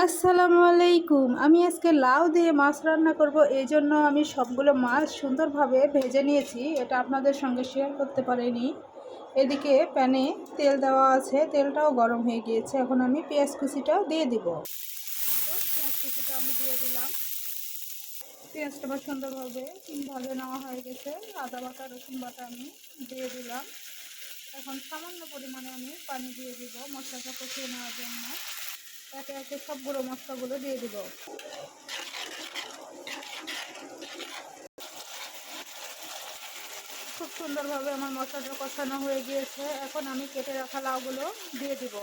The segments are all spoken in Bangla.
আসসালামু আলাইকুম। আমি আজকে লাউ দিয়ে মাছ রান্না করব। এই জন্য আমি সবগুলো মাছ সুন্দরভাবে ভেজে নিয়েছি। এটা আপনাদের সঙ্গে শেয়ার করতে পারিনি। এদিকে প্যানে তেল দেওয়া আছে, তেলটাও গরম হয়ে গিয়েছে। এখন আমি পেঁয়াজ কুচিটা দিয়ে দিব। পেঁয়াজ কুচিটা আমি দিয়ে দিলাম। পেঁয়াজটা আবার সুন্দরভাবে ভাজে নেওয়া হয়ে গেছে। আদা বাটা রসুন বাটা আমি দিয়ে দিলাম। এখন সামান্য পরিমাণে আমি পানি দিয়ে দিব মশলাটা কষিয়ে নেওয়ার জন্য। একে একে সব গুঁড়ো মশলাগুলো দিয়ে দিব। খুব সুন্দরভাবে আমার মশলাটা কষানো হয়ে গিয়েছে। এখন আমি কেটে রাখা লাউগুলো দিয়ে দিব।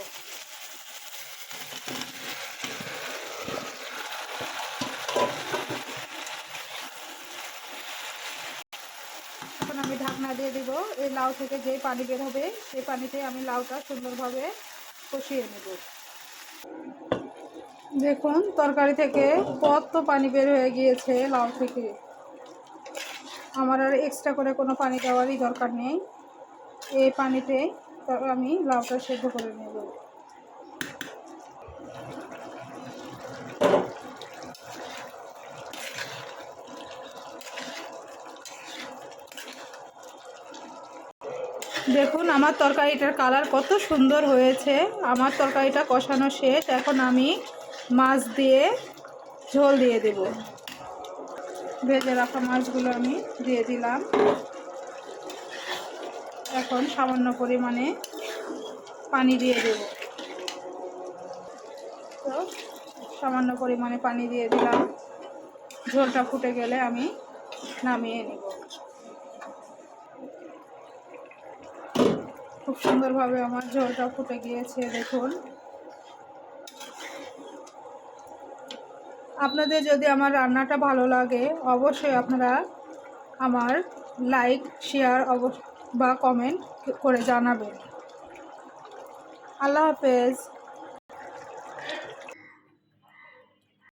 এখন আমি ঢাকনা দিয়ে দিব। এই লাউ থেকে যেই পানি বের হবে সেই পানিতে আমি লাউটা সুন্দরভাবে কষিয়ে নেব। দেখুন তরকারি থেকে কত পানি বের হয়ে গিয়েছে লাউ থেকে। আমার আর এক্সট্রা করে কোনো পানি দেওয়ারই দরকার নেই। এই পানিতে আমি লাউটা সেদ্ধ করে নেব। দেখুন আমার তরকারিটার কালার কত সুন্দর হয়েছে। আমার তরকারিটা কষানো শেষ। এখন আমি মাছ দিয়ে ঝোল দিয়ে দেব। ভেজে রাখা মাছগুলো আমি দিয়ে দিলাম। এখন সামান্য পরিমাণে পানি দিয়ে দেব। তো সামান্য পরিমাণে পানি দিয়ে দিলাম। ঝোলটা ফুটে গেলে আমি নামিয়ে নেব। খুব সুন্দরভাবে আমার ঝোলটা ফুটে গিয়েছে। দেখুন আপনাদের যদি আমার রান্নাটা ভালো লাগে অবশ্যই আপনারা আমার লাইক শেয়ার বা কমেন্ট করে জানাবেন। আল্লাহ হাফেজ।